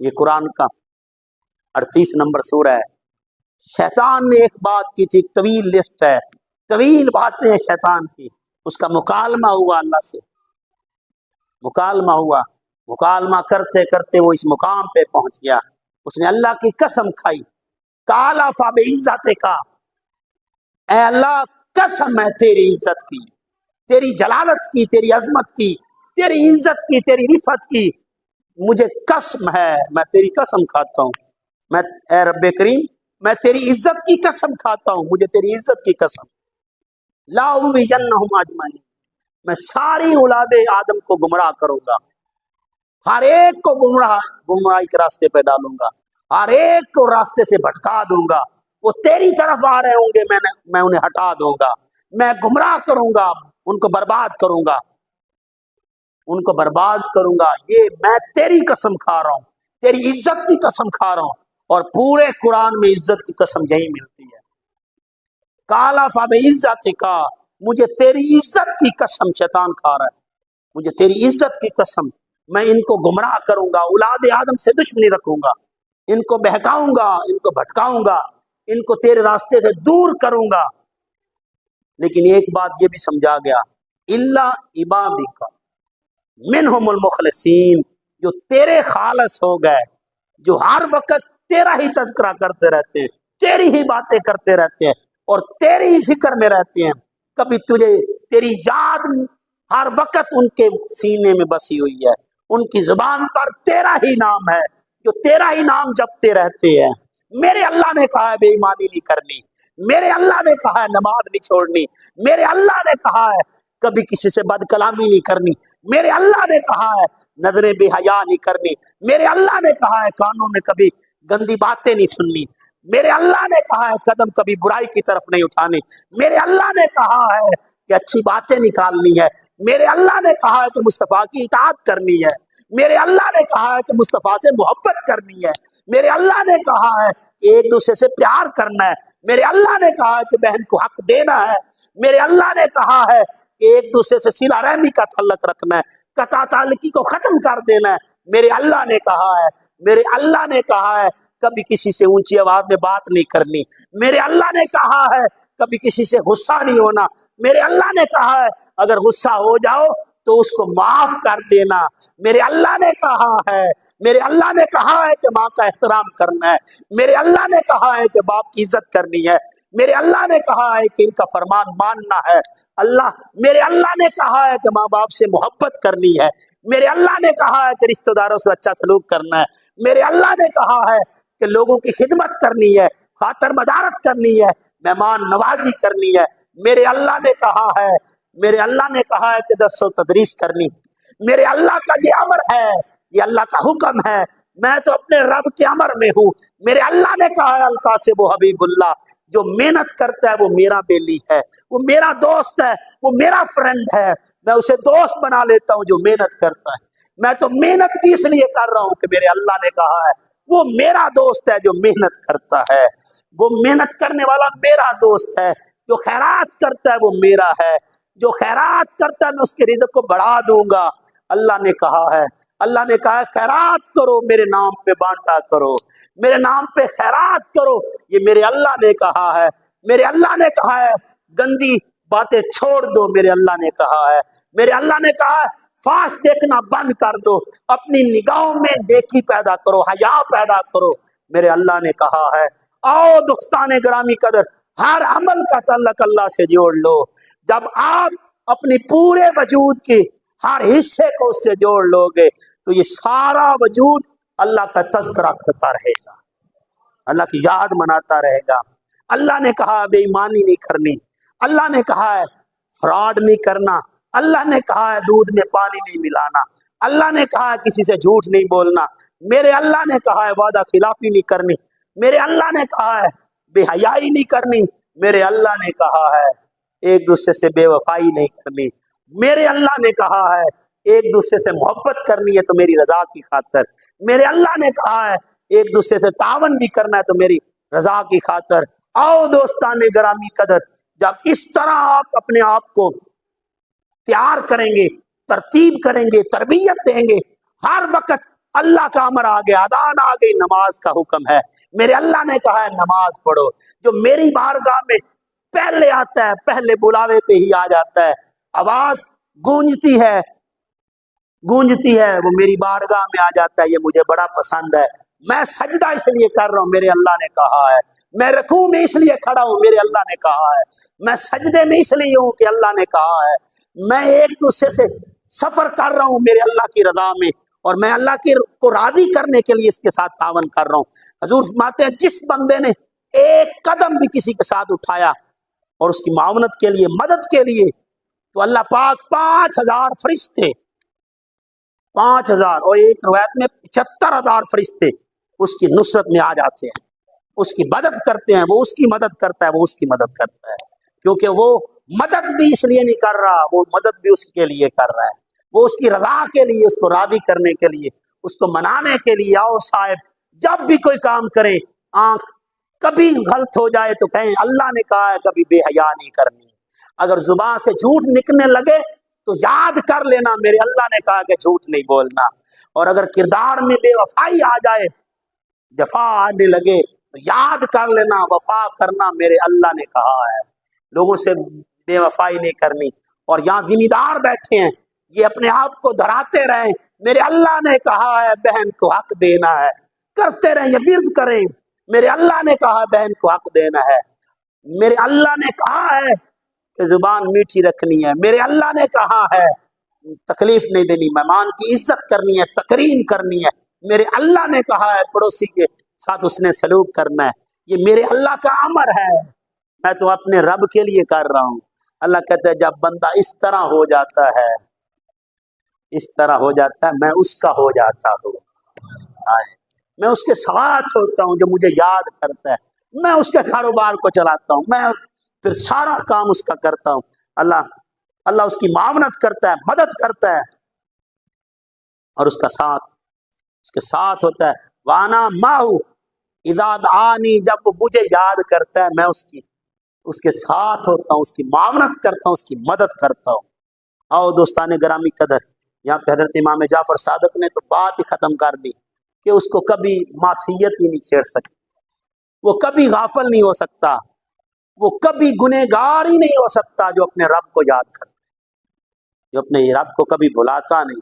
یہ قرآن کا 38 نمبر سورہ ہے۔ شیطان نے ایک بات کی تھی، طویل لسٹ ہے، طویل باتیں ہیں شیطان کی، اس کا مکالمہ ہوا اللہ سے، مکالمہ ہوا، مکالمہ کرتے کرتے وہ اس مقام پہ پہنچ گیا، اس نے اللہ کی قسم کھائی، کالا فبعزت کا، اے اللہ قسم ہے تیری عزت کی، تیری جلالت کی، تیری عظمت کی، تیری عزت کی، تیری رفعت کی، مجھے قسم ہے، میں تیری قسم کھاتا ہوں، میں اے رب کریم میں تیری عزت کی قسم کھاتا ہوں، مجھے تیری عزت کی قسم، لا اغوینہم اجمعین، میں ساری اولاد آدم کو گمراہ کروں گا، ہر ایک کو گمراہی کے راستے پہ ڈالوں گا، ہر ایک کو راستے سے بھٹکا دوں گا، وہ تیری طرف آ رہے ہوں گے، میں انہیں ہٹا دوں گا، میں گمراہ کروں گا، ان کو برباد کروں گا، ان کو برباد کروں گا، یہ میں تیری قسم کھا رہا ہوں، تیری عزت کی قسم کھا رہا ہوں، اور پورے قرآن میں عزت کی قسم یہی ملتی ہے، کالا فبعزت کا، مجھے تیری عزت کی قسم شیطان کھا رہا ہے، مجھے تیری عزت کی قسم، میں ان کو گمراہ کروں گا، اولاد آدم سے دشمنی رکھوں گا، ان کو بہکاؤں گا، ان کو بھٹکاؤں گا، ان کو تیرے راستے سے دور کروں گا، لیکن ایک بات یہ بھی سمجھا گیا، الا عبادک منہم المخلصین، جو تیرے خالص ہو گئے، جو ہر وقت تیرا ہی تذکرہ کرتے رہتے ہیں، تیری ہی باتیں کرتے رہتے ہیں، اور تیری ہی فکر میں رہتے ہیں، کبھی تجھے تیری یاد ہر وقت ان کے سینے میں بسی ہوئی ہے، ان کی زبان پر تیرا ہی نام ہے، جو تیرا ہی نام جپتے رہتے ہیں، میرے اللہ نے کہا ہے بے ایمانی نہیں کرنی، میرے اللہ نے کہا ہے نماز نہیں چھوڑنی، میرے اللہ نے کہا ہے کبھی کسی سے بد کلامی نہیں کرنی، میرے اللہ نے کہا ہے نظریں بے حیا نہیں کرنی، میرے اللہ نے کہا ہے کانوں میں کبھی گندی باتیں نہیں سننی، میرے اللہ نے کہا ہے قدم کبھی برائی کی طرف نہیں اٹھانی، میرے اللہ نے کہا ہے کہ اچھی باتیں نکالنی ہے، میرے اللہ نے کہا ہے کہ مصطفیٰ کی اطاعت کرنی ہے، میرے اللہ نے کہا ہے کہ مصطفیٰ سے محبت کرنی ہے، میرے اللہ نے کہا ہے کہ ایک دوسرے سے پیار کرنا ہے، میرے اللہ نے کہا ہے کہ بہن کو حق دینا ہے، میرے اللہ نے کہا ہے کہ ایک دوسرے سے صلہ رحمی کا تعلق رکھنا ہے، قطع تعلقی کو ختم کر دینا ہے، میرے اللہ نے کہا ہے، میرے اللہ نے کہا ہے کبھی کسی سے اونچی آواز میں بات نہیں کرنی، میرے اللہ نے کہا ہے کبھی کسی سے غصہ نہیں ہونا، میرے اللہ نے کہا ہے اگر غصہ ہو جاؤ تو اس کو معاف کر دینا، میرے اللہ نے کہا ہے، میرے اللہ نے کہا ہے کہ ماں کا احترام کرنا ہے، میرے اللہ نے کہا ہے کہ باپ کی عزت کرنی ہے، میرے اللہ نے کہا ہے کہ ان کا فرمان ماننا ہے، میرے اللہ نے کہا ہے کہ ماں باپ سے محبت کرنی ہے، میرے اللہ نے کہا ہے کہ رشتہ داروں سے اچھا سلوک کرنا ہے، میرے اللہ نے کہا ہے کہ لوگوں کی خدمت کرنی ہے، خاطر مدارت کرنی ہے، مہمان نوازی کرنی ہے، میرے اللہ نے کہا ہے، میرے اللہ نے کہا ہے کہ درس و تدریس کرنی، میرے اللہ کا یہ امر ہے، یہ اللہ کا حکم ہے، میں تو اپنے رب کے امر میں ہوں، میرے اللہ نے کہا ہے القاسب و حبیب اللہ، جو محنت کرتا ہے وہ میرا بیلی ہے، وہ میرا دوست ہے، وہ میرا فرینڈ ہے، میں اسے دوست بنا لیتا ہوں جو محنت کرتا ہے، میں تو محنت بھی اس لیے کر رہا ہوں کہ میرے اللہ نے کہا ہے وہ میرا دوست ہے جو محنت کرتا ہے، وہ محنت کرنے والا میرا دوست ہے، جو خیرات کرتا ہے وہ میرا ہے، جو خیرات کرتا ہے میں اس کے رزق کو بڑھا دوں گا، اللہ نے کہا ہے، اللہ نے کہا ہے خیرات کرو، میرے نام پہ بانٹا کرو، میرے نام پہ خیرات کرو، یہ میرے اللہ نے کہا ہے، میرے اللہ نے کہا ہے گندی باتیں چھوڑ دو، میرے اللہ نے کہا ہے، میرے اللہ نے کہا ہے فاش دیکھنا بند کر دو، اپنی نگاہوں میں نیکی پیدا کرو، حیا پیدا کرو، میرے اللہ نے کہا ہے آؤ دوستان گرامی قدر ہر عمل کا تعلق اللہ سے جوڑ لو، جب آپ اپنی پورے وجود کے ہر حصے کو اس سے جوڑ لو گے تو یہ سارا وجود اللہ کا تذکرہ کرتا رہے گا، اللہ کی یاد مناتا رہے گا، اللہ نے کہا بے ایمانی نہیں کرنی، اللہ نے کہا ہے فراڈ نہیں کرنا، اللہ نے کہا ہے دودھ میں پانی نہیں ملانا، اللہ نے کہا ہے کسی سے جھوٹ نہیں بولنا، میرے اللہ نے کہا ہے وعدہ خلافی نہیں کرنی، میرے اللہ نے کہا ہے بے حیائی نہیں کرنی، میرے اللہ نے کہا ہے ایک دوسرے سے بے وفائی نہیں کرنی، میرے اللہ نے کہا ہے ایک دوسرے سے محبت کرنی ہے تو میری رضا کی خاطر، میرے اللہ نے کہا ہے ایک دوسرے سے تعاون بھی کرنا ہے تو میری رضا کی خاطر، آؤ دوستان گرامی قدر جب اس طرح آپ اپنے آپ کو تیار کریں گے، ترتیب کریں گے، تربیت دیں گے، ہر وقت اللہ کا امر آ گیا، اذان آ گئی، نماز کا حکم ہے، میرے اللہ نے کہا ہے نماز پڑھو۔ جو میری بارگاہ میں پہلے آتا ہے، پہلے بلاوے پہ ہی آ جاتا ہے، آواز گونجتی ہے وہ میری بارگاہ میں آ جاتا ہے، یہ مجھے بڑا پسند ہے۔ میں سجدہ اس لیے کر رہا ہوں، میرے اللہ نے کہا ہے۔ میں رکوع میں اس لیے کھڑا ہوں، میرے اللہ نے کہا ہے۔ میں سجدے میں اس لیے ہوں کہ اللہ نے کہا ہے۔ میں ایک دوسرے سے سفر کر رہا ہوں میرے اللہ کی رضا میں، اور میں اللہ کو راضی کرنے کے لیے اس کے ساتھ تعاون کر رہا ہوں۔ حضور فرماتے ہیں جس بندے نے ایک قدم بھی کسی کے ساتھ اٹھایا اور اس کی معاونت کے لیے، مدد کے لیے، تو اللہ پاک 5000 فرشتے، 5000 اور ایک روایت میں 75,000 فرشتے اس کی نصرت میں آ جاتے ہیں، اس کی مدد کرتے ہیں، وہ اس کی مدد کرتا ہے، وہ اس کی مدد کرتا ہے، کیونکہ وہ مدد بھی اس لیے نہیں کر رہا، وہ مدد بھی اس کے لیے کر رہا ہے، وہ اس کی رضا کے لیے، اس کو راضی کرنے کے لیے، اس کو منانے کے لیے۔ آؤ صاحب جب بھی کوئی کام کریں، آنکھ کبھی غلط ہو جائے تو کہیں اللہ نے کہا ہے کبھی بے حیا نہیں کرنی۔ اگر زبان سے جھوٹ نکلنے لگے تو یاد کر لینا میرے اللہ نے کہا کہ جھوٹ نہیں بولنا، اور اگر کردار میں بے وفائی آ جائے، جفا آنے لگے، تو یاد کر لینا وفا کرنا میرے اللہ نے کہا ہے۔ لوگوں سے بے وفائی نہیں کرنی۔ اور یہاں ذمہ دار بیٹھے ہیں، یہ اپنے آپ کو دہراتے رہیں، میرے اللہ نے کہا ہے بہن کو حق دینا ہے، کرتے رہیں، یہ ورد کریں، میرے اللہ نے کہا ہے بہن کو حق دینا ہے، میرے اللہ نے کہا ہے کہ زبان میٹھی رکھنی ہے، میرے اللہ نے کہا ہے تکلیف نہیں دینی، مہمان کی عزت کرنی ہے، تکریم کرنی ہے، میرے اللہ نے کہا ہے پڑوسی کے ساتھ اس نے سلوک کرنا ہے، یہ میرے اللہ کا امر ہے، میں تو اپنے رب کے لیے کر رہا ہوں۔ اللہ کہتا ہے جب بندہ اس طرح ہو جاتا ہے، اس طرح ہو جاتا ہے، میں اس کا ہو جاتا ہوں، میں اس کے ساتھ ہوتا ہوں جو مجھے یاد کرتا ہے، میں اس کے کاروبار کو چلاتا ہوں، میں پھر سارا کام اس کا کرتا ہوں۔ اللہ اس کی معاونت کرتا ہے، مدد کرتا ہے، اور اس کے ساتھ ہوتا ہے۔ وانا ماہو اذا دعانی، جب وہ مجھے یاد کرتا ہے میں اس کے ساتھ ہوتا ہوں، اس کی معاونت کرتا ہوں، اس کی مدد کرتا ہوں۔ آؤ دوستان گرامی قدر، یہاں پہ حضرت امام جعفر صادق نے تو بات ہی ختم کر دی کہ اس کو کبھی معصیت ہی نہیں چھیڑ سکتی، وہ کبھی غافل نہیں ہو سکتا، وہ کبھی گنہگار ہی نہیں ہو سکتا جو اپنے رب کو یاد کرتا، جو اپنے رب کو کبھی بھلاتا نہیں۔